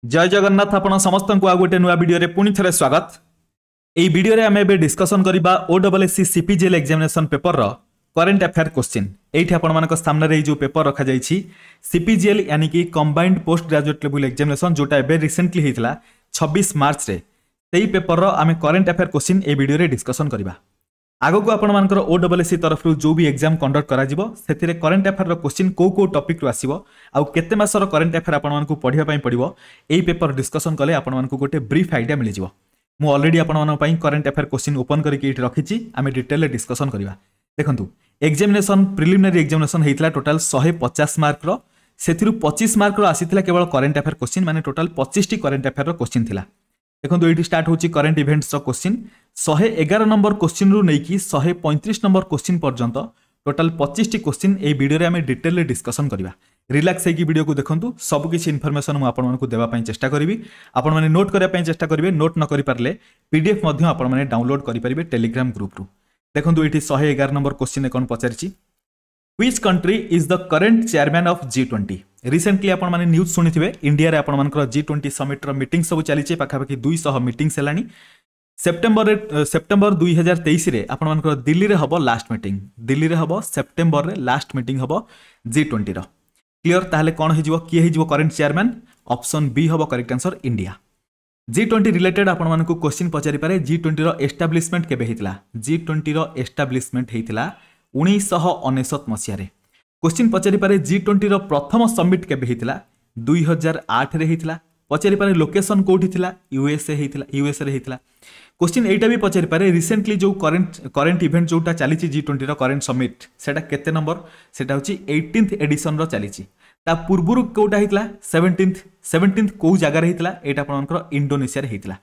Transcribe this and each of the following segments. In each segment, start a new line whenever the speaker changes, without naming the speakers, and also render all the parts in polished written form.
जय जगन्नाथ आपण समस्त को आ गोटे नुआ वीडियो रे पुणी थरे स्वागत। एई वीडियो रे आमे बे डिस्कशन करिबा ओडब्ल्यूएससी सीपीजीएल एग्जामिनेशन पेपर रो करंट अफेयर क्वेश्चन। एठी आपण मानक सामने रे जो पेपर रखा जाईछि सीपीजीएल यानी कि combined post graduate level examination जोटा एबे रिसेंटली हेतिला 26 मार्च रे सेही पेपर रो आमे करंट अफेयर क्वेश्चन ए वीडियो रे डिस्कशन करिबा। आगो को आपण मानकर ओडब्ल्यूएससी तरफ जो भी एग्जाम कंडक्ट करा जिवो सेथिरे करंट अफेयर रो क्वेश्चन को टॉपिक रो आसीबो आ केते मासर करंट अफेयर आपण मानकु पढिया पई पडिबो एई पेपर डिस्कशन कले आपण मानकु गोटे ब्रीफ आइडिया मिलि जिवो। मु ऑलरेडी आपण मानक पई करंट अफेयर क्वेश्चन ओपन करके एठी रखिछि आमे डिटेल रे डिस्कशन करिवा। देखंतु एग्जामिनेशन प्रिलिमिनरी एग्जामिनेशन हेतला टोटल 150 मार्क रो सेथिरु 25 मार्क रो आसीथिला केवल करंट अफेयर क्वेश्चन माने टोटल 25 टी करंट अफेयर रो क्वेश्चन थिला। देखो ये स्टार्ट होची current events question 111 number question रु नहीं 135 नंबर क्वेश्चन पर्यंत टोटल 25 टी क्वेश्चन ए वीडियो रे आमे डिटेल रे डिस्कशन करिवा। रिलैक्स है कि वीडियो को देखंतु सब किछि इन्फॉर्मेशन मु आपन मानकु देबा पई चेष्टा करिवि। आपन माने नोट करिया पई चेष्टा करिवे, नोट न करि पारले पीडीएफ मध्य आपन माने डाउनलोड करि परिबे टेलीग्राम ग्रुप रु। देखंतु एठी 111 नंबर क्वेश्चन कोन पचारिछि Which country is the current chairman of G20? Recently आपण माने न्यूज सुनिथिबे इंडिया रे आपण मानकर G20 समिट रो मीटिंग सब चलीचे पाखापाखि 200 मीटिंग्स हेलानी। सेप्टेम्बर 2023 रे आपण मानकर दिल्ली रे हबो लास्ट मीटिंग, दिल्ली रे हबो सेप्टेम्बर रे लास्ट मीटिंग हबो G20 रो। क्लियर ताहले कोन हे जिवो किए हे जिवो करंट चेयरमैन? ऑप्शन बी हबो correct answer India. G20 related आपण मानकु क्वेश्चन पचारि पारे G20 रो एस्टैब्लिशमेंट केबे हेतिला? G20 रो एस्टैब्लिशमेंट हेतिला 1999 मसिया रे। क्वेश्चन पचारि पारे G20 रो प्रथम समिट केबे हेतिला? 2008 रे हेतिला। पचारि पारे लोकेशन कोठी थिला? यूएसए हेतिला, यूएसए रे हेतिला। क्वेश्चन एटा भी पचारि पारे रिसेंटली जो करंट इवेंट जोटा चलीची G20 रो करंट समिट सेटा केते नंबर? सेटा होची 18th एडिशन रो चलीची। ता पूर्वरु कोटा हेतिला? 17th को जगह रे हेतिला? एटा आपनकर इंडोनेशिया रे हेतिला।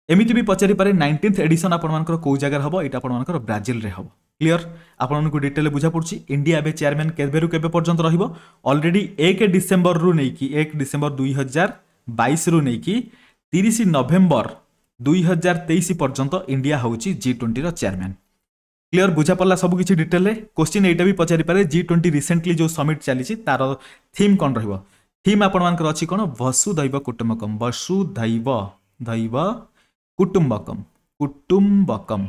एमिति भी पचारि पारे 19th एडिशन आपनकर को जगह हबो? एटा आपनकर ब्राजिल रे हबो। क्लियर आपण को डिटेल बुझा पड़छि। इंडिया बे चेयरमैन केबेरु केबे पर्यंत रहिबो? ऑलरेडी 1 डिसेंबर रु नै कि 1 डिसेंबर 2022 रु नै कि 30 नवेम्बर 2023 पर्यंत इंडिया होउछि G20 रो चेयरमैन। क्लियर बुझा पड़ला सब किछि डिटेल रे। क्वेश्चन एटा भी पचारि पारे G20 रिसेंटली जो समिट चलीछि तार थीम कोन रहिबो? थीम आपण मानकर अछि कोन? वसुधैव कुटुंबकम, वसुधैव कुटुंबकम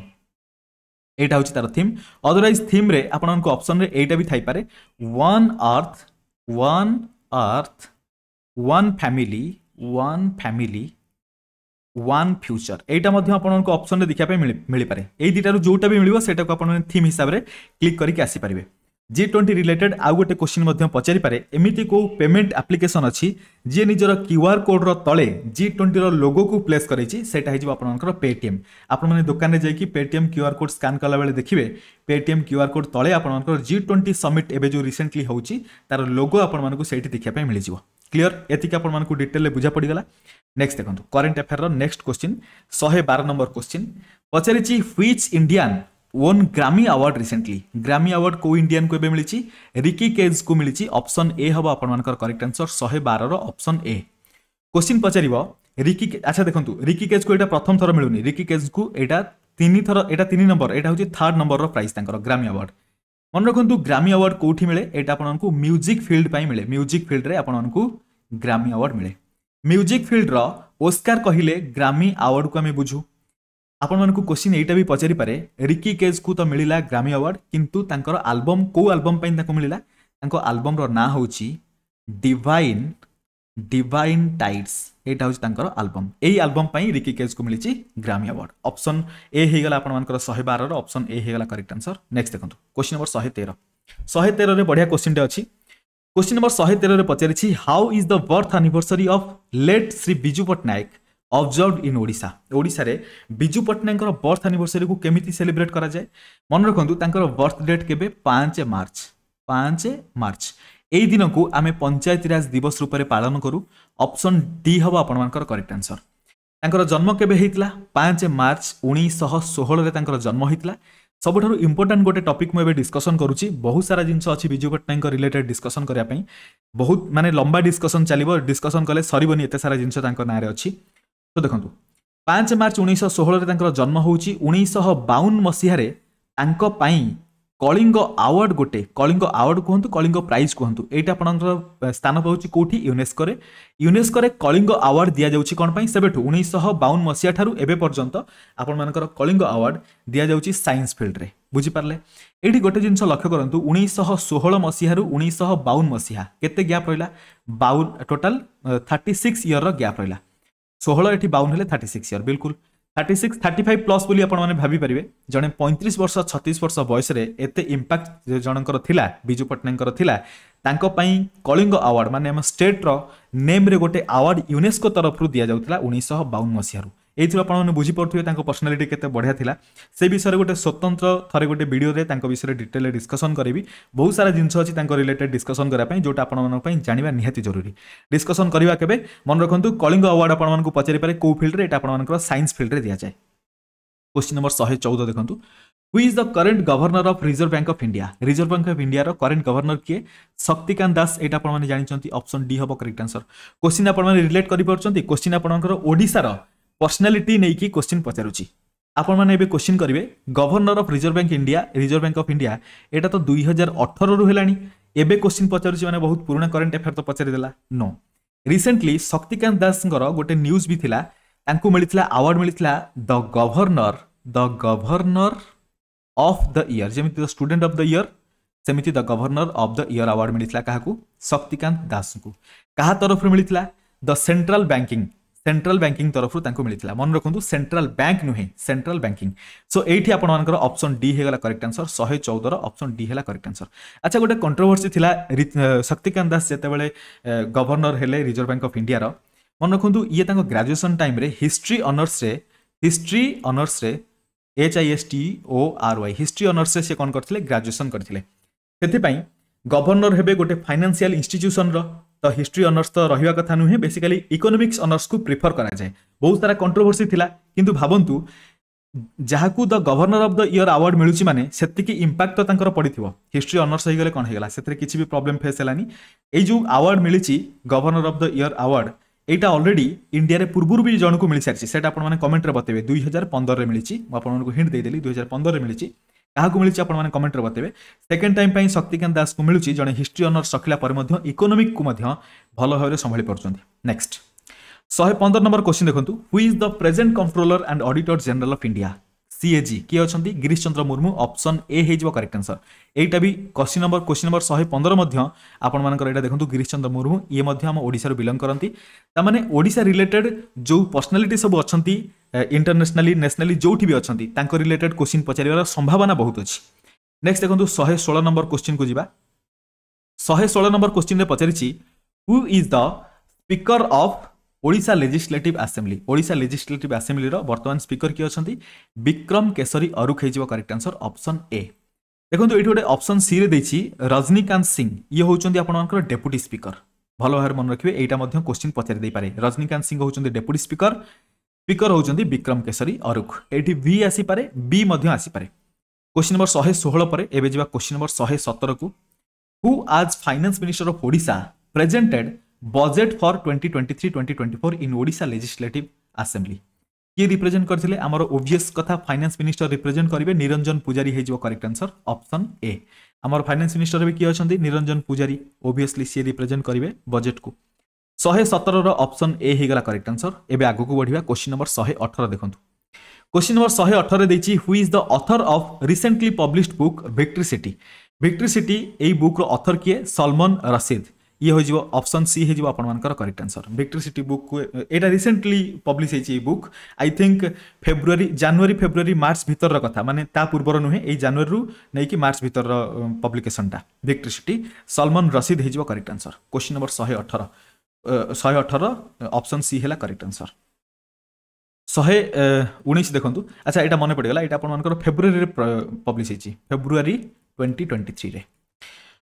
एटा होची तार थीम। अदरवाइज थीम रे आपण को ऑप्शन रे एटा भी थाई पारे one earth one family one future. एटा मध्ये आपण को ऑप्शन रे देखा पे मिली पारे। एई दिटारु जोटा भी मिलिबो सेटा को आपण थीम हिसाब रे क्लिक करके आसी परिबे। G20 रिलेटेड आउ गोटे क्वेश्चन मध्यम पचारि पारे एमिति को पेमेंट एप्लिकेशन अछि जे निजर क्यूआर कोड रो तळे G20 रो लोगो को प्लेस करैछि सेटा हिजबो आपनकर पेटीएम। आपण माने दुकान रे जाई कि पेटीएम क्यूआर कोड स्कैन कला बेले देखिबे पेटीएम क्यूआर कोड तळे आपनकर G20 समिट एबे जो रिसेंटली होउछि तार लोगो आपण मानको सेठी देखिया पय मिलि जिवो। क्लियर एतिका आपण मानको डिटेल रे बुझा पड़ी गला। नेक्स्ट देखंतु करंट अफेयर रो नेक्स्ट क्वेश्चन 112 नंबर क्वेश्चन पचारिछि which Indian won Grammy award recently? Grammy award को इंडियन को मिली? रिकी केज को मिली। ऑप्शन ए हम आपण करेक्ट आंसर 112 रो ऑप्शन ए। क्वेश्चन पचारिबो रिकी, अच्छा देखंतु रिकी केज को एटा प्रथम थर मिलुनी, रिकी केज को एटा 3 नंबर, एटा होची 3rd नंबर रो प्राइस तांकर ग्रामी अवार्ड। मन रखंतु ग्रामी अवार्ड कोठी मिले? एटा आपनको म्यूजिक फील्ड पाई मिले। म्यूजिक फील्ड रे आपनको ग्रामी अवार्ड मिले। म्यूजिक फील्ड रो ऑस्कार कहिले ग्रामी अवार्ड को हमें बुझू। आपण मानकु क्वेश्चन एटा भी पचारि पारे रिकी केज को तो मिलिला ग्रामी अवार्ड किंतु तांकर एल्बम को एल्बम पई ताको मिलिला? तांको एल्बम रो ना होची डिवाइन टाइड्स। एटा होची तांकर एल्बम। एई एल्बम पई रिकी केज को मिलिची ग्रामी अवार्ड। ऑप्शन ए हे गला आपण मानकर 112 रो ऑप्शन ए हे गला करेक्ट आंसर। नेक्स्ट देखंतु क्वेश्चन नंबर 113 रे बढ़िया क्वेश्चन टे अछि। क्वेश्चन नंबर 113 रे पचारिछि how is the birth anniversary of late Shri Biju Patnaik observed in Odisha? Odisha रे बिजू पटनायक बर्थ एनिवर्सरी को केमिति सेलिब्रेट करा जाए? मन रखंतु तांकर बर्थ डेट केबे? 5 मार्च। एई दिन को आमे पंचायती राज दिवस रूप में पालन करू। ऑप्शन डी हबो आपण मानकर करेक्ट आंसर। तांकर जन्म केबे हेतिला? 5 मार्च 1916 रे तांकर जन्म हेतिला। सबठारु इंपोर्टेंट गोटे टॉपिक मु डिस्कशन करूची। बहुत सारा जिंस अछि बिजू पटनायक रिलेटेड डिस्कशन करिया पई, बहुत माने लंबा डिस्कशन चलिबो। डिस्कशन कले सरीबनी एते सारा जिंस तांकर नारे अछि। तो देखंतु 5 मार्च 1916 रे तांकर जन्म होउची। 1952 मसिया रे तांको पई कलिंग अवार्ड गोटे कलिंग अवार्ड कहतु कलिंग प्राइज कहतु एटा आपनकर स्थान पाउची कोठी यूनेस्को रे कलिंग अवार्ड दिया जाउची कोन पई सेबेठु 1952 मसिया ठारू एबे पर्यंत आपन मानकर कलिंग अवार्ड दिया जाउची साइंस फील्ड रे बुझी पारले एठी गोटे जिंस लक्ष्य करंतु 1916 मसिया रु 1952 मसिया केते गैप रहिला 52 टोटल 36 ईयर रो गैप रहिला 16 एठी 52 हेले 36 ईयर बिल्कुल 36 35 प्लस बोली आपण माने भाबी परिबे जने 35 वर्ष 36 वर्ष बयस रे एते इंपैक्ट जनकर थिला बिजू पटनायकर थिला तांको पई कलिंग अवार्ड माने हम स्टेट रो नेम रे गोटे अवार्ड यूनेस्को तरफ रु दिया जाउतला 1952 मसिया रु एथि आपण माने बुझी पड़थुए तांको पर्सनालिटी केते बढ़िया थिला से विषय गोटे स्वतंत्र थरे गोटे वीडियो रे तांको विषय डिटेल डिस्कशन करिवि बहुत सारा जिंस अछि तांको रिलेटेड डिस्कशन करा पई जोटा आपण मन पई जानिबा निहाती जरूरी डिस्कशन करबा केबे मन रखंतु कलिंग अवार्ड आपण मन को पचारि पारे को फील्ड रे एटा आपण मन साइंस फील्ड रे दिया जाय क्वेश्चन नंबर 114 देखंतु who is the current governor of Reserve Bank of India Reserve Bank of India रो करंट गवर्नर किए शक्तिकांत दास एटा आपण माने जानि चंती ऑप्शन डी हबो करेक्ट आंसर क्वेश्चन आपण माने रिलेट करि परचंती क्वेश्चन आपण मन ओडिसा रो पर्सनालिटी नै कि क्वेश्चन पचारुची आपण माने एबे क्वेश्चन करिवे governor of Reserve Bank of India एटा तो 2018 रु हेलानी एबे क्वेश्चन पचारुची माने बहुत पुराना करंट अफेयर तो पचारि देला नो रिसेंटली शक्तिकांत दास गोटे न्यूज भी थिला तांको मिलितला अवार्ड मिलितला the governor of the year जेमिति the student of the year सेमिति the governor of the year award मिलितला काहाकू शक्तिकांत दास को कहा तरफ मिलितला द सेंट्रल बैंकिंग तरफ तांको मिलितला मन रखंतु सेंट्रल बैंक नुहे सेंट्रल बैंकिंग सो एठी आपण मानकर ऑप्शन डी हेगला करेक्ट आंसर 114 रो ऑप्शन डी हेला करेक्ट आंसर अच्छा गोटे कंट्रोवर्सी थिला शक्तिकांत दास जेते बेले गवर्नर हेले रिजर्व बैंक ऑफ इंडिया रो मन रखंतु ये तांको ग्रेजुएशन टाइम रे हिस्ट्री ऑनर्स रे HISTORY हिस्ट्री ऑनर्स से कौन करथिले ग्रेजुएशन करथिले सेति पई गवर्नर हेबे गोटे फाइनेंशियल इंस्टीट्यूशन रो तो हिस्ट्री ऑनर्स तो रहिवा कथा नुहे बेसिकली इकोनॉमिक्स ऑनर्स को प्रिफर करा जाए बहुत सारा कंट्रोवर्सी थिला किंतु भाबंतु जहाकू the governor of the year award मिलुची माने सेति की इंपैक्ट तो तांकर पडिथिबो हिस्ट्री ऑनर्स हे गेले कोन हे गेला सेतरे किछि भी प्रॉब्लम फेस हेलानी ए जो अवार्ड मिलिची governor of the year award एटा ऑलरेडी इंडिया रे पूर्व भी जन को मिल सारी सेटा आपण माने कमेंट रे बतेबे 2015 रे मिलिची म आपण को हिंट दे देली 2015 रे मिलिची काहा को मिलिची आपण माने कमेंट रे बतेबे सेकंड टाइम पई शक्तिकांत दास को मिलुची जने हिस्ट्री ऑनर्स रखला पर मध्य इकोनॉमिक को मध्य भलो भाबरे संभाली परछन्ती नेक्स्ट 115 नंबर क्वेश्चन देखंतु who is the present controller and auditor general of India CAG किए अछंती गिरीश चंद्र मुर्मू ऑप्शन ए हेजबो करेक्ट आंसर एटा भी क्वेश्चन नंबर 115 मध्य आपण मानकर एटा देखंतु गिरीश चंद्र मुर्मू ये मध्य हम ओडिसा रो बिलोंग करंती ता माने ओडिसा रिलेटेड जो पर्सनालिटी सब अछंती इंटरनेशनली नेशनली जोठी भी अछंती तांको रिलेटेड क्वेश्चन पचारिवार संभावना बहुत अछि नेक्स्ट देखंतु 116 नंबर क्वेश्चन को जिबा 116 नंबर क्वेश्चन रे पचारिछि who is the speaker of Odisha legislative assembly रो वर्तमान स्पीकर किए अछंती विक्रम केसरी अरुख हेजिबो करेक्ट आंसर ऑप्शन ए देखंतु एठी गोटे ऑप्शन सी रे दैछि रजनीकांत सिंह ये होचंती आपनकर डेप्यूटी स्पीकर भलो भार मन रखिबे एटा मध्य क्वेश्चन पचारि दे पारे रजनीकांत सिंह होचंती डेप्यूटी स्पीकर होचंती विक्रम केसरी अरुख एठी वी आसी पारे बी मध्य आसी पारे क्वेश्चन नंबर 116 परे एबे जिबा क्वेश्चन नंबर 117 को हु आज finance minister of Odisha presented budget for 2023-2024 in Odisha legislative assembly किए रिप्रेजेंट करथिले हमर ओबवियस कथा फाइनेंस मिनिस्टर रिप्रेजेंट करिवे निरंजन पुजारी हेजिबो करेक्ट आंसर ऑप्शन ए हमर फाइनेंस मिनिस्टर भी किए अछंती निरंजन पुजारी ओबवियसली सी रिप्रेजेंट करिवे बजेट को 117 रो ऑप्शन ए हेगला करेक्ट आंसर एबे आगु को बढ़िबा क्वेश्चन नंबर 118 देखंतु क्वेश्चन नंबर 118 रे दैछि who is the author of recently published book victory city एई बुक रो ऑथर किए सलमान रशीद ये हो जिवो ऑप्शन सी हे जिवो आपण मानकर correct answer victory city book को एटा रिसेंटली पब्लिश हेछि बुक आई थिंक जनवरी मार्च भीतर रो कथा माने ता पूर्वर नुहे ए जनवरी रु नै कि मार्च भीतर रो पब्लिकेशन टा विक्ट्री सिटी सलमान रशीद हे जिवो correct answer question number 118 option C हेला करेक्ट आंसर 119 देखंतु अच्छा एटा मने पड़गला एटा आपण मानकर फेब्रुअरी रे पब्लिश हेछि फेब्रुअरी 2023 रे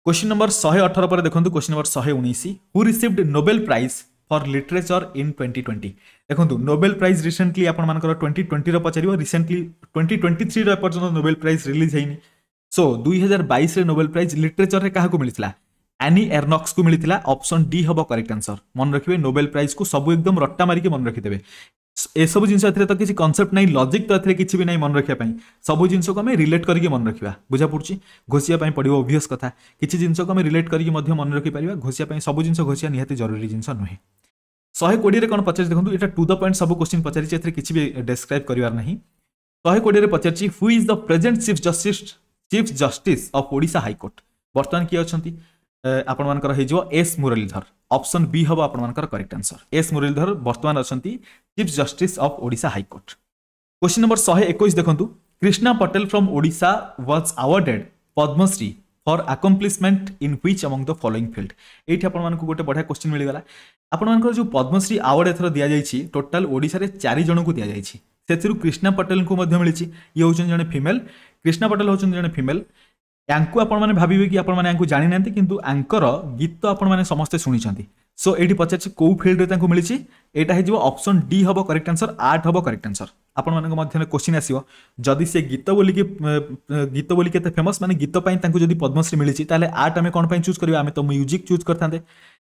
क्वेश्चन नंबर 118 पर देखंतु question number 119 who received Nobel Prize for literature in 2020 देखंतु नोबेल प्राइज रिसेंटली आपण मानकर 2020 रो पचारियो रिसेंटली 2023 रो पर्यंत नोबेल प्राइज रिलीज हेनी सो 2022 रे नोबेल प्राइज लिटरेचर रे काहा को मिलितला एनी एर्नॉक्स को मिलितला ऑप्शन डी हबो करेक्ट आंसर मन रखिबे नोबेल प्राइज को सब एकदम रट्टा मारी के मन रखि देबे ए सब जिन तो किसी कनसेप्ट नहीं लॉजिक तो किसी भी नहीं मन रखा सब जिन को आम रिलेट करके मन रखा बुझा पड़ी घोषिया पड़ो ओबियस कथा किसी जिन को आम रिलेट करके मन रखिपर घोषिया सब जिन घोषिया निहाती जरूरी जिन नुहे 120 कौन पचार देखो ये टू द पॉइंट सब क्वेश्चन पचारि किसी भी डिस्क्राइब करार नहीं 120 पचार who is the present chief justice of Odisha high court बर्तमान किए अच्छा आपण एस मुरलीधर ऑप्शन बी हम आपण करेक्ट आंसर एस मुरलीधर बर्तमान अच्छा chief justice of Odisha high court question number 121 देखो Krishna Patel from Odisha was awarded Padma Shri for accomplishment in which among the following field ये आपको गोटे बढ़िया क्वेश्चन मिलगला आपंकर जो पद्मश्री अवार्ड एथर दि जाइए टोटाल ओडिशा रे 4 जन को दि जाइए से कृष्णा पटेल को मिली ये होचन जने फीमेल कृष्णा पटेल होचन जने फीमेल यांकु आपण माने भाबिबे कि आपण माने यांकु जानि नांती किंतु एंकर गीत आपण माने समस्त सुनिछंती सो एठी पचाछि को फील्ड रे तांकु मिलिछि एटा हे जिवो ऑप्शन डी हबो करेक्ट आंसर 8 हबो करेक्ट आंसर आपण माने मध्य क्वेश्चन आसीबो जदि से गीत बोली केते फेमस माने गीत पई तांकु जदि पद्मश्री मिलिछि ताले आर्ट हमें कोन पई चूज करबा हमें तो म्यूजिक चूज करथांते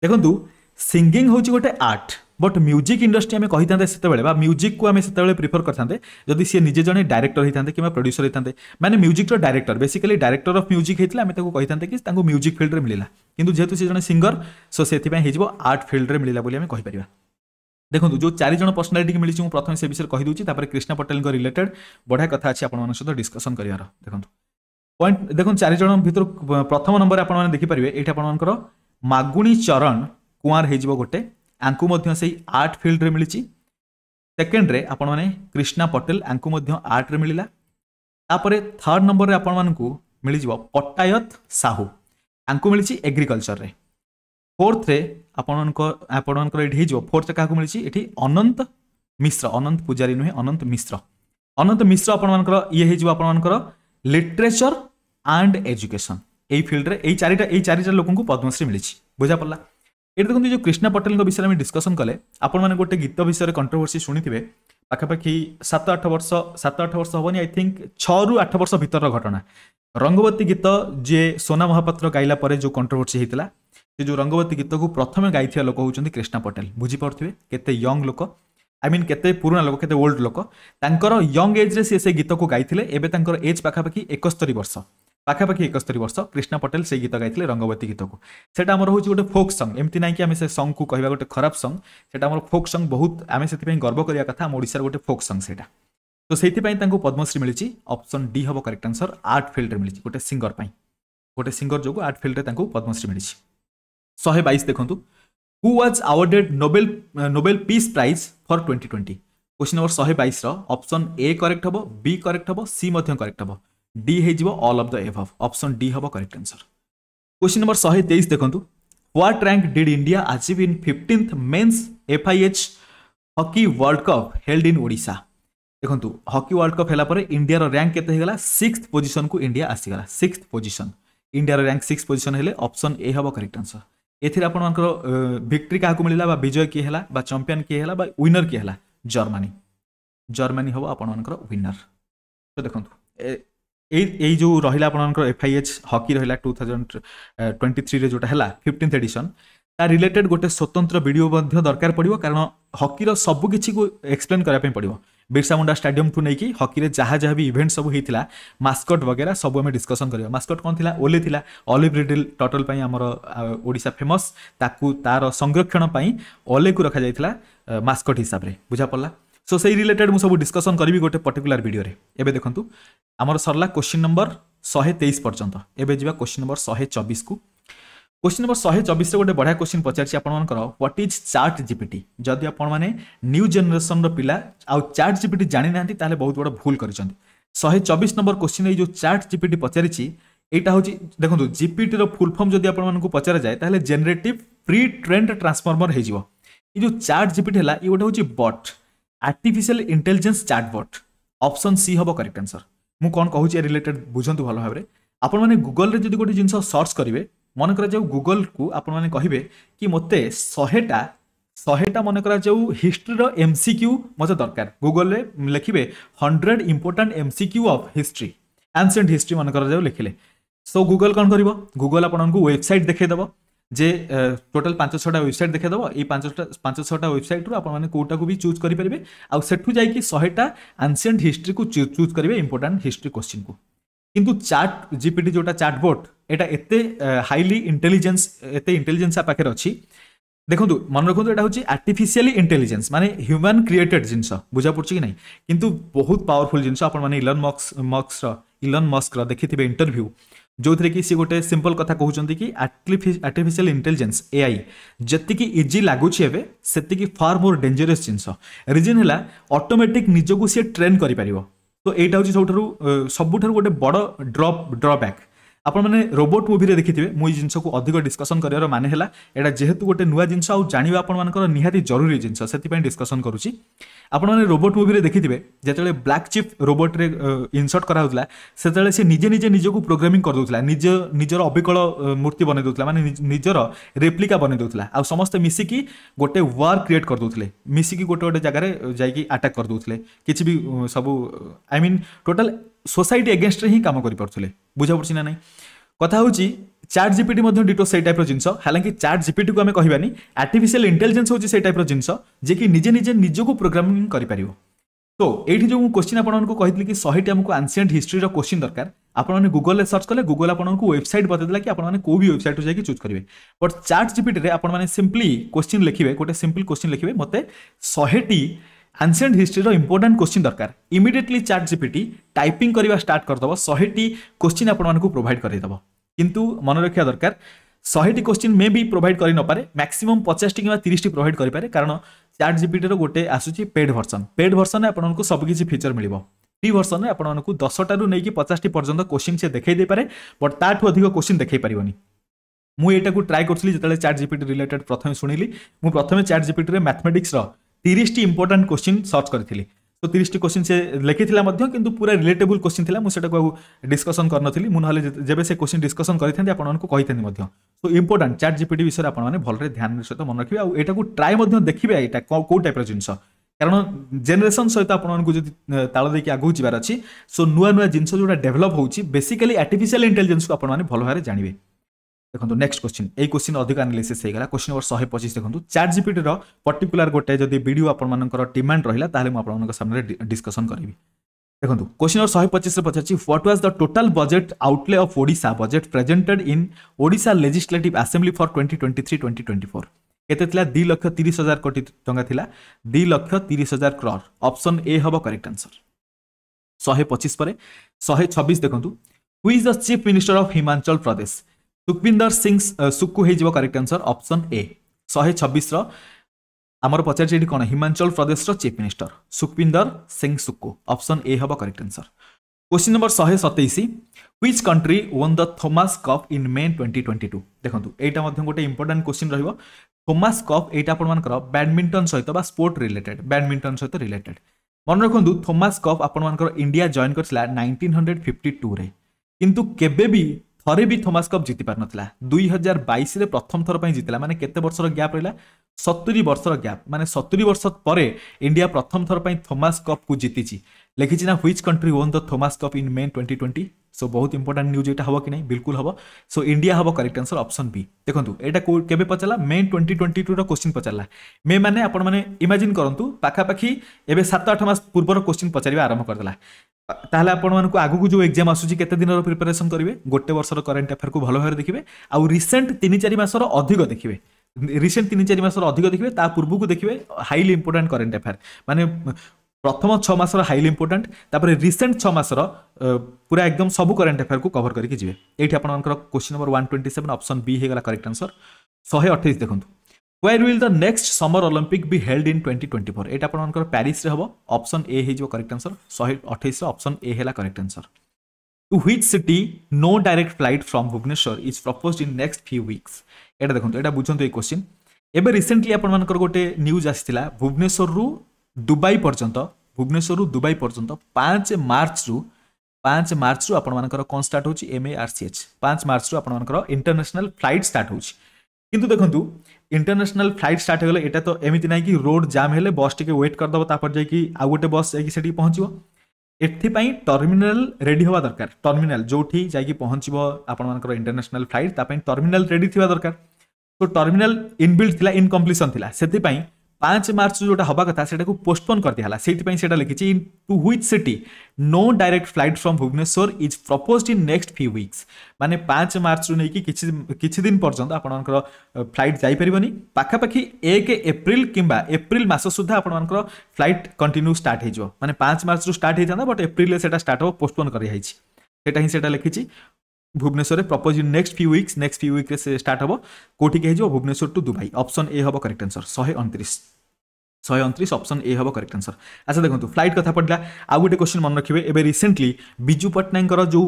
देखंतु सिंगिंग होछि गोटे आर्ट बट म्यूजिक इंडस्ट्री आम कही से म्यूजिक को आम से प्रिफर करते जदि सी निजे जने डायरेक्टर होते कि प्रोड्यूसर होते माने म्यूजिक रो director basically director of music होता आम कही कि म्यूजिक फील्ड रे मिला किंतु जेहेतु सी जने सिंगर सो से आर्ट फील्ड रे मिला बोली आम कहि देखो जो 4 जन पर्सनालिटी मिली प्रथम से विषय कहीदे कृष्णा पटेल रिलेटेड बढ़िया कथा अच्छी आप सहित डिस्कसन कर देखो पॉइंट देखो 4 जन भर प्रथम नंबर आपने देखिपारे ये आपर मागुणी चरण कुआर हो गोटे आंकु मध्य से आर्ट फील्ड रे मिली सेकेंड रे आपण माने कृष्णा पटेल आंकु मध्य आर्ट रे मिलिला तापरे थर्ड नंबर रे आपण मानकु मिली जिवो पट्टायत साहू आंकु मिली एग्रीकल्चर रे फोर्थ रे आपणकर एठी हिजो फोर्थ का मिली एठी अनंत मिश्र अनंत पुजारी नुहे अनंत मिश्र आपण मानकर ये हिजो आपण मानकर literature and education AE field रे एई चारिटा लोकन को पद्मश्री मिली बुझा पड़ला ये देखते जो कृष्णा पटेल विषय में डिस्कसन कले आपण मैंने गोटे गीत विषय कंट्रोवर्सी शुणी पाखापाखि 7-8 वर्ष हेनी आई थिंक 6 ରୁ 8 वर्ष भीतर घटना रंगवती गीत जे सोना महापात्र गाइला परे जो कंट्रोवर्सी होता जो रंगवती गीत को प्रथम गाई लोक होउछन्ती कृष्णा पटेल बुझीपे केते यंग लोक आई मीन केते पुराना लोक केते ओल्ड लोक तांकर यंग एज रे से गीत को गाइथिले एबे तांकर एज पाखापाखि 71 वर्ष पाखापाखि 71 वर्ष कृष्णा पटेल से गीत गाइथिले रंगवती गीत को सेटा हमर होछि गोटे फोक सॉन्ग एमती नै कि आमे से सॉन्ग को कहबा गोटे खराब सॉन्ग सेटा हमर फोक सॉन्ग बहुत आमे सेति पई गर्व करिया कथा हम ओडिसा गोटे फोक सॉन्ग सेटा तो सेति पई तांको पद्मश्री मिलिछि ऑप्शन डी हबो करेक्ट आंसर आर्ट फील्ड रे मिलिछि गोटे सिंगर जोगो आर्ट फील्ड रे तांको पद्मश्री मिलिछि 122 देखंतु who was awarded Nobel peace prize for 2020 question number 122 रो ऑप्शन ए करेक्ट हबो बी करेक्ट हबो सी मध्य करेक्ट हबो डी हेजिबो all of the above option D हबो करेक्ट आंसर क्वेश्चन नंबर 123 देखंतु what rank did India achieve in 15th men's FIH hockey world cup held in Odisha देखंतु hockey world cup हेला परे India रो rank केते हेगला 6th position को India आसीगला 6th position India रो rank 6 position हेले option A हबो correct answer एथिरे आपण मानकर victory काहा को मिलिला बा विजय के हेला बा चैंपियन के हेला बा विनर के हेला जर्मनी हबो आपण मानकर विनर तो देखंतु ए जो रहिला आपनकर FIH हॉकी रहिला 2023 रे जोटा हला 15th एडिशन ता रिलेटेड गोटे स्वतंत्र वीडियो मध्ये दरकार पड़िबो कारण हॉकी रो सब किछि को एक्सप्लेन करा पे पड़िबो बिरसा मुंडा स्टेडियम ठु नै कि हॉकी रे जहा भी इवेंट सब हेतिला मास्कट वगैरह सब हमें डिस्कशन करियो मास्कट कोन थिला ओले थिला ऑलिव रिडल टोटल पई हमर ओडिसा फेमस ताकू तार संरक्षण पई ओले को रखा जायतिला मास्कट हिसाब रे बुझा पड़ला सो से रिलेटेड मु सब डिस्कशन करी गोटे पर्टिकुलर वीडियो रे एबे देखंतु आमर सरला क्वेश्चन नंबर 123 पर्यंत एबे जिबा क्वेश्चन नंबर 124 को क्वेश्चन नंबर 124 रे गोटे बढ़िया क्वेश्चन पचारछि आपण मानकर व्हाट इज चैट जीपीटी जदि आपण माने न्यू जनरेशन रो पिला आ चैट जीपीटी जानि नांती ताले बहुत बड़ भूल करिसंती 124 नंबर क्वेश्चन ए जो चैट जीपीटी पचारिछि एटा होछि देखंतु जीपीटी रो फुल फॉर्म जदि आपण मानकु पचारा जाय ताले जनरेटिव प्री ट्रेन्ड ट्रांसफॉर्मर हे जिवो ई जो चैट जीपीटी हला ई गोटे होछि bot artificial intelligence chatbot option C हबो करेक्ट आंसर मु कोन कहू छी रिलेटेड बुझंतु भलो भाबरे आपण माने गूगल रे जदि गोटे जिंस सर्च करिवे मन करा जाऊ गूगल को आपण माने कहिबे कि मते 100टा मन करा जाऊ हिस्ट्री रो MCQ मते दरकार गूगल रे लिखिबे 100 important MCQ of history ancient history मन करा जाऊ लिखिले सो गूगल कोन करिवो गूगल आपण को वेबसाइट देखे दबो जे टोटल 5-6टा वेबसाइट देखेदेव ये 5-6टा वेबसाइट रू आपने कौटा को भी चूज करेंगे आउ सेठू जाकि 100टा एंशिएंट हिस्ट्री को चूज करेंगे इंपोर्टाट हिस्ट्री क्वेश्चन को किंतु चैट जीपीटी जोटा चैटबॉट एटा एते हाईली इंटेलिजेंस पाखे अच्छी देखो मन रखु यहाँ हूँ आर्टिफिशियली इंटेलिजेंस माने ह्यूमन क्रिएटेड जिनस बुझा पड़ी कि नहीं किंतु बहुत पावरफुल जिनस आपने इलन मस्क देखिथे इंटरव्यू जो थे कि सी गोटे सिंपल कथा कहते कि आर्टिफिशियल इंटेलिजेंस एआई जी इजी लगुच से फार मोर डेंजरस जिनस रिजन है ऑटोमेटिक निजक सी ट्रेन कर तो यहाँ हूँ सबुठ गोटे बड़ ड्रबैक आपण मैंने रोबोट मूवी रे देखिथिबे मुई जिंस को अधिक डिस्कशन करियार माने हला एटा जेहेतु गोटे नुआ जिंस आ जानिबा आपण मानकर निहाती जरूरी जिंस सेति पय डिस्कशन करूची आपण माने रोबोट मूवी रे देखिथिबे जेतेले ब्लैक चिप रोबोट रे इंसर्ट करा होतला सेतेले से निजे निजे निजको प्रोग्रामिंग कर दोतला निजर अबिकल मूर्ति बने दोतला माने निजर रेप्लिका बने दोतला आ समस्त मिसी की गोटे वार क्रिएट कर दोतले मिसी की गोटे गोटे जगह रे जाई अटैक कर दोतले किछि भी सब I mean total society against रे ही काम करि परथले बुझा पड़छि ना नहीं कथा हूँ चैट जीपीटी डिटो से टाइप जिनस हालांकि चैट जीपीटी को आम कहबानी आर्टिफिशियल इंटेलिजेंस होची से टाइप जिनस जे कि निजे निजे निजको प्रोग्रामिंग करि परिबो तो एठी जो क्वेश्चन आपको कही कि 100टी आमको एंशिएंट हिस्ट्री रो क्वेश्चन दरकार आपने गूगल रे सर्च कले गूगल आपको वेबसाइट बतेदेला कि आपने को भी वेबसाइट जाकि चूज करेंगे बट चैट जीपीटी रे आपने सिंपली क्वेश्चन लिखिबे गोटे सिंपल क्वेश्चन लिखिबे मते 100टी एंशिएंट हिस्ट्री रो इंपोर्टेंट क्वेश्चन दरकार इमिडिएटली चैट जीपीटी टाइपिंग करवा स्टार्ट करदब 100टी क्वेश्चन आपको प्रोवाइड करदब किंतु मन रखा दरकार 100टी क्वेश्चन मे भी प्रोवाइड कर नपारे मैक्सिमम 50टी कि 30टी प्रोवाइड करें कारण चैट जीपीटी रो गोटे आसूची पेड वर्सन में आपको सबकि फीचर मिल फ्री वर्सन में आपको 10टा रू नहीं 50टी पर्यंत क्वेश्चन से देखई दे पारे बट ताठू अधिक क्वेश्चन देखई पारिबनी मुझे यहाँ ट्राए करी जो चैट जीपीटी रिलेटेड प्रथम शुणिली मुझे प्रथम चैट जीपीटी रे मैथमेटिक्स 30टी इंपोर्टेंट क्वेश्चन सर्च करी तो 30टी क्वेश्चन से लिखी किंतु पूरा रिलेटेबल क्वेश्चन थिला मुझे डिस्कसन करनी मुझे जब से क्वेश्चन डिस्कसन करी आपको कही तो इंपोर्टेंट चैट जीपीटी विषय आपने भलरे ध्यान सहित मन रखिए और यहाँ ट्राए देखिए यहाँ कौ टाइप जिनस कारण जेनेरेशन सहित आपको जो ताल देकी आगू जबार अच्छी सो नुआ नुआ जिनस जो डेभलप होची बेसिकली आर्टिफिशियल इंटेलिजेंस को आपने भल भाव जानिबे देखो नेक्स्ट क्वेश्चन ये क्वेश्चन अधिक एनालिसिस होगा क्वेश्चन नंबर 125 देखो चैट जीपीटी रो पर्टिकुलर गोटे जदि वीडियो आपनकर डिमांड रहिला ताले मु आपनकर सामने डिस्कशन करिवि देखो क्वेश्चन नंबर 125 रे पछाची what was the total budget outlay of Odisha budget presented in Odisha legislative assembly for 2023-2024 केते थिला 2,30,000 कोटी टंका थिला 2,30,000 करोड़ ऑप्शन ए हबो करेक्ट आंसर 125 परे 126 देखंतु who is the chief minister of Himachal Pradesh Sukhvinder Singh Sukhu हो करेक्ट आंसर ऑप्शन ए 126 आमर पचार कौन Himachal Pradesh chief minister Sukhvinder Singh Sukhu option A हम correct answer question number 127 which country won the Thomas cup in May 2022 देखो यहाँ गोटे इंपोर्टेंट क्वेश्चन रहिबो थॉमस कप यहाँ आपर बैडमिंटन सहित स्पोर्ट रिलेटेड बैडमिंटन सहित रिलेटेड मन रखु थॉमस कप आपर इंडिया जॉइन करथिला 1952 रे किंतु केबे भी थरे भी थॉमस कप जीति पार नथिला 2022 रे प्रथम थर पई जीतिला माने केते वर्षर गैप रहिला 70 वर्षर गैप माने 70 वर्ष परे इंडिया प्रथम थर पई थॉमस कप को जीतिची लिखिछि ना which country won the Thomas cup in May 2020 so बहुत इंपोर्टेंट न्यूज एटा हबो कि नहीं बिल्कुल हबो सो इंडिया हबो करेक्ट आंसर ऑप्शन बी देखंतु एटा केबे पचला मे 2022 रो क्वेश्चन पचला मे माने आपण माने इमेजिन करंतु पाखा पाखी एबे 7-8 मास पूर्वर क्वेश्चन पचारिबा आरंभ करदला ताहले आपण मानकु आगु जो एग्जाम आसुची केते दिन रो प्रिपरेशन करिवे गोटे वर्षर करंट अफेयर को भलो भाबरे देखिबे आ रिसेंट 3-4 मासर अधिक देखिबे रिसेंट 3-4 मासर अधिक देखिबे ता पूर्व को देखिबे हाईली इंपोर्टेंट करंट अफेयर माने प्रथम 6 मासर हाईली इंपोर्टेंट तापर रिसेंट 6 मासर पूरा एकदम सब करंट अफेयर को कवर करके जिवे एठी आपण मानकर क्वेश्चन नंबर 127 ऑप्शन बी हेगला करेक्ट आंसर 128 देखंतु Where will the next summer Olympic be held in 2024 एटा आपण मानकर पेरिस रे हबो ऑप्शन ए हे जो करेक्ट आंसर 128 रे ऑप्शन ए हेला correct answer to which city no direct flight from Bhubaneswar is proposed in next few weeks एटा देखंतु एटा बुझंतु ए क्वेश्चन एबे रिसेंटली आपण मानकर गोटे न्यूज आसितिला भुवनेश्वर रु दुबई पर्यंत 5 मार्च रु आपण मानकर कोन स्टार्ट होची MARCH 5 मार्च रु आपण मानकर इंटरनेशनल फ्लाइट स्टार्ट होची किंतु देखंतु इंटरनेशनल फ्लाइट स्टार्ट हो गले एटा तो एमिति नाही कि रोड जाम हेले बस टिके वेट कर दबो तापर जाई कि आ गोटे बस जाई कि सेठी पहुंचिबो एथि पई टर्मिनल रेडी होवा दरकार टर्मिनल जोठी जाई कि पहुंचिबो आपण मानकर इंटरनेशनल फ्लाइट ता पई टर्मिनल रेडी थिबा दरकार तो टर्मिनाल इनबिल्ट थिला इनकम्प्लीशन थिला सेति पई 5 मार्च जोटा हवा कथा सेटा को पोस्टपोन कर दिया सेति पई सेटा लिखिछि in to which city no direct flight from Bhubaneswar is proposed in next few weeks माने 5 मार्च रु नै कि किछि दिन पर्यंत आपनकर फ्लाइट जाई परिबनी पाखा पाखी 1 एप्रिल किंबा एप्रिल मास सुधा आपनकर फ्लाइट कंटिन्यू स्टार्ट हे जो माने 5 मार्च रु स्टार्ट हे जांदा बट एप्रिल ले सेटा स्टार्ट हो पोस्टपोन कर दिया सेटा ही सेटा लिखिछि Bhubaneswar propose in next few week रे स्टार्ट हम कोठी के जो Bhubaneswar to Dubai option A हम करेक्ट आंसर 129 ऑप्शन ए हम करेक्ट आंसर। अच्छा देखो फ्लाइट कथा पड़ला आ गोटे क्वेश्चन मन रखिए एबे रिसेंटली बिजू पट्टनायक जो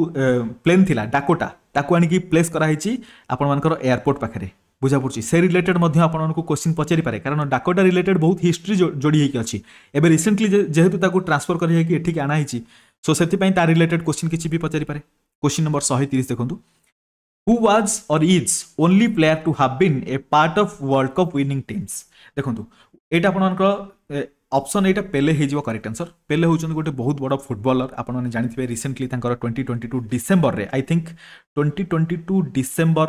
प्लेन थिला डाकोटा ताकू आनी प्लेस कराई आपण मानकर एयरपोर्ट पाखे बुझा पड़ी से रिलेटेड क्वेश्चन पचारि पारे कारण डाकोटा रिलेटेड बहुत हिस्ट्री जोड़ी होगी अच्छी एबे रिसेंटली जेहेतु ताकू ट्रांसफर कर आना सो से रिलेटेड क्वेश्चन किसी भी पचारि पारे। क्वेश्चन नंबर 130 देखो who was or is only player to have been a part of World cup winning teams देखो एटा आपनकर ऑप्शन एटा पेले हे जिवो करेक्ट आंसर पेले होचन गोटे बहुत बड़ फुटबॉलर आपण माने जानिथिबे रिसेंटली तांकर 2022 डिसेंबर रे आई थिंक 2022 डिसेंबर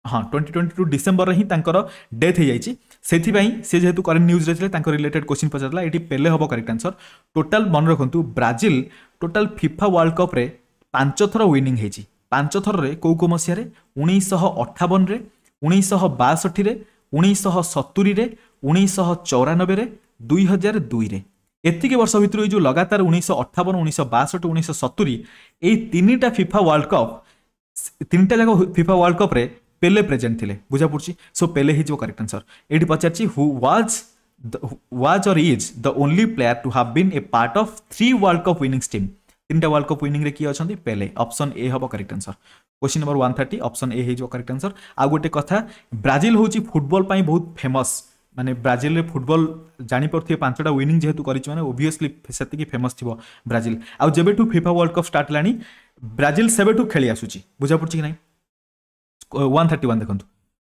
हाँ 2022 डिसेंबर रे ही तांकर डेथ हे जाईची सेथि पई से जेहेतु करंट न्यूज रे थिले तांकर रिलेटेड क्वेश्चन पचारला एटी पेले हबो करेक्ट आंसर। टोटल मन रखंतु Brazil total FIFA world cup रे 5 थर विनिंग हेची 5 थर रे को मसिया रे 1958 रे 1962 रे 1970 रे 1994 रे 2002 रे एतिके वर्ष भितर जो लगातार 1958 1962 1970 ए तीनटा फीफा वर्ल्ड कप तीनटा जाक फीफा वर्ल्ड कप रे पेले प्रेजेंट थिले बुझा पड़छि सो पेले ही जो करेक्ट आंसर एटी पचारछि who was or is the only player to have been a part of 3 world cup winning team तीनटा वर्ल्ड कप विनिंग रे किए अछंती पेले ऑप्शन ए हबो correct answer. Question number 130 option A हे जो correct answer. आ गोटे कथा Brazil होची फुटबॉल पई बहुत फेमस माने ब्राजिल रे फुटबॉल जानि परथि 5टा विनिंग जेहेतु करिछ माने ओब्वियसली सेति की फेमस थिबो ब्राजिल आ जेबेटू फीफा वर्ल्ड कप स्टार्ट लानी ब्राजिल सेबेटू खेली आसुची बुझा पड़छि कि नै। 131 देखंतु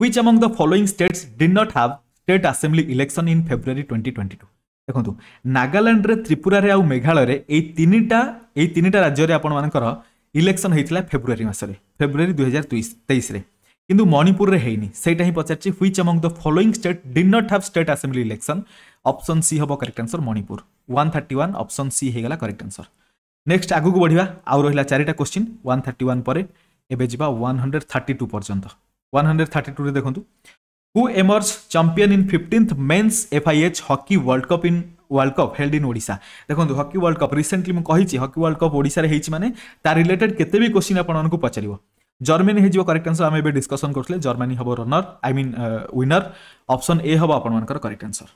which among the following states did not have state assembly election in February 2022 देखंतु नागालैंड रे त्रिपुरा रे आ मेघालय रे ए तीनटा राज्य रे आपण मानकर इलेक्शन हेतिला फेब्रुअरी मास रे फेब्रुअरी 2023 रे किंतु मणिपुर रे हेइनी सेटा ही पचारछि which among the following state did not have state assembly election option C हबो correct answer Manipur 131 option C हे गेला करेक्ट आंसर। नेक्स्ट आगु को बढ़िबा आ रहिला चारिटा क्वेश्चन 131 परे एबे जिबा 132 पर्यंत 132 रे देखंतु who emerge champion in 15th men's FIH hockey world cup held in Odisha देखंतु हॉकी वर्ल्ड कप रिसेंटली म कहिछि हॉकी वर्ल्ड कप ओडिशा रे हेछि माने ता रिलेटेड केते भी क्वेश्चन आपण मानकु पचारिबो जर्मनी हे जिवो करेक्ट आंसर आमे बे डिस्कशन करथले जर्मनी हबो runner I mean winner option A हबो आपण मानकर करेक्ट आंसर।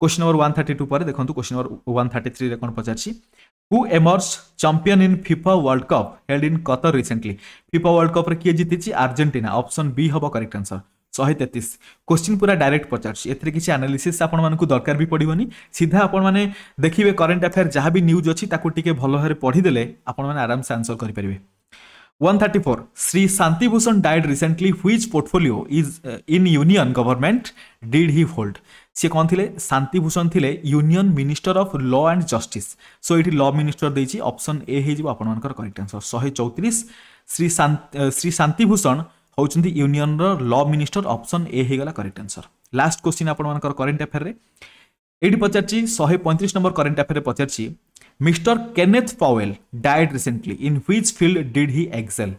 क्वेश्चन नंबर 132 पर देखंतु क्वेश्चन नंबर 133 रे कोन पचारछि who emerge champion in FIFA world cup held in Qatar recently FIFA world cup रे किए जीतिछि अर्जेंटीना ऑप्शन बी हबो करेक्ट आंसर 133 क्वेश्चन पूरा डायरेक्ट पचारछि एथरे किछि एनालिसिस आपण मानकु दरकार भी पडिबनी सीधा आपण माने देखिबे करंट अफेयर जहां भी न्यूज अछि ताकू टिके भलो हरे पढी देले आपण माने आराम से आंसर करि परिबे। 134 Shri Shanti Bhushan died recently which portfolio is in union government did he hold सी कौन थिले शांति भूषण थिले union minister of law and justice so एटी लॉ मिनिस्टर देछि ऑप्शन ए हे जिवो आपण मानकर करेक्ट आंसर 134 श्री शांति भूषण होउचंती यूनियन रो लॉ मिनिस्टर ऑप्शन ए हे गला करेक्ट आंसर। लास्ट क्वेश्चन आपण मानकर करंट अफेयर रे एटी पचारछि 135 नंबर करंट अफेयर रे पचारछि mister Kenneth Powell died recently in which field did he excel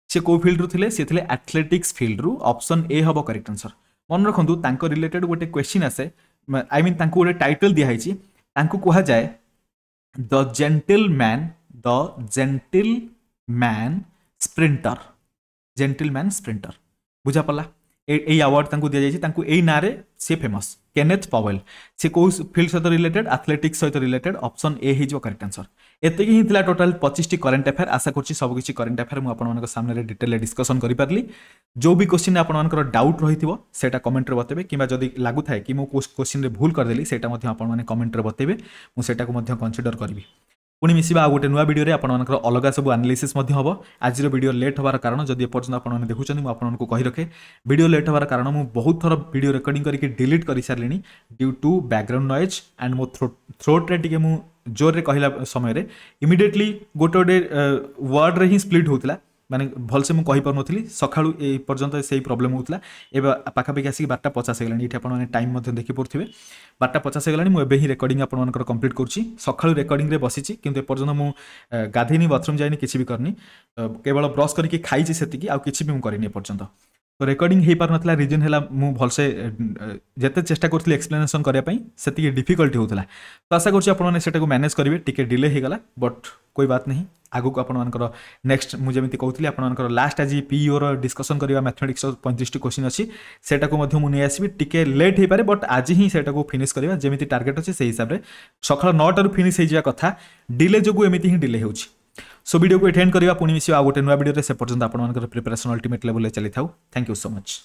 से को फील्ड रु थिले से थिले एथलेटिक्स फील्ड रु ऑप्शन ए हबो करेक्ट आंसर। मन रखंतु तांको रिलेटेड गोटे क्वेश्चन आसे आई मीन तांको गोटे टाइटल दिया हिची तांको कहा जाय द जेंटलमैन स्प्रिंटर बुझा पला ए अवार्ड तांको दिया जायछि तांको एई नारे से फेमस केनेथ पावेल से को फील्ड सहित रिलेटेड एथलेटिक्स सहित रिलेटेड ऑप्शन ए ही जो करेक्ट आंसर। एतकी ही थिला टोटल 25 टी करंट अफेयर आशा करछि सब किछि करंट अफेयर मु आपण मानक सामने रे डिटेल डिस्कशन करि परली जो भी क्वेश्चन आपण मानकर डाउट रहिथिबो सेटा कमेंट रे बतेबे किबा जदी लागु थाए कि मु क्वेश्चन रे भूल कर देली सेटा मध्ये आपण माने कमेंट रे बतेबे मु सेटा को मध्ये कंसीडर करबी पुणी मिसिबा आ गोटे नुआ वीडियो रे आपण मानकर अलगा सब एनालिसिस मध्ये हबो। आज रो वीडियो लेट होबार कारण जदी एपर्यंत आपण माने देखुचनी मु आपण को कहि रखे वीडियो लेट होबार कारण मु बहुत थर वीडियो रिकॉर्डिंग करके डिलीट करि सारलिनी due to background noise and मो थ्रोट रे टिके मु जोर रे कहिला समय रे इमीडिएटली गोटे वर्ड रे ही स्प्लिट होतला माने भलसे मुझे कहीपरि सका पर्यंत से प्रोब्लेम होता है पाखापाखि आसिक 12:50 होगा ये आपने टाइम देखिपे 12:50 होगा मुझे ही रेकर्डिंग आपर कंप्लीट करुँची सका रेकर्डिंग रे बसी किंतु एपर्यंत मुझे गाधेनी बाथरूम जाइनी किसी भी करनी केवल ब्रश करके खाई से किसी भी मुझे करनी एपर्यंत तो रेकर्डिंग हो पार ना रिजन है मुझे भलसे जिते चेष्टा करी एक्सप्लेनेसन करने से डिफिकल्टी होता तो आशा करूँ मैनेज करेंगे टी डिले होगा बट कोई बात नहीं आगु को आपर नेक्स्ट मुझे कहती आपर लास्ट आज पीओ डिस्कसन करवा मैथमेटिक्स 35 क्वेश्चन अच्छी से मुझे आसबि टी लेट हो पारे बट आज ही से फिनिश करवा जमी टार्गेट अच्छे से हिसाब से सका 9 फिनिश हो कथा डिले जो एमती ही डिले होची सो वीडियो को एटेंड करवा पुणी मिस आ गोटे नुआ वीडियो से पर्यंत आपर प्रिपरेशन अल्टीमेट लेवल चली था थैंक यू सो मच।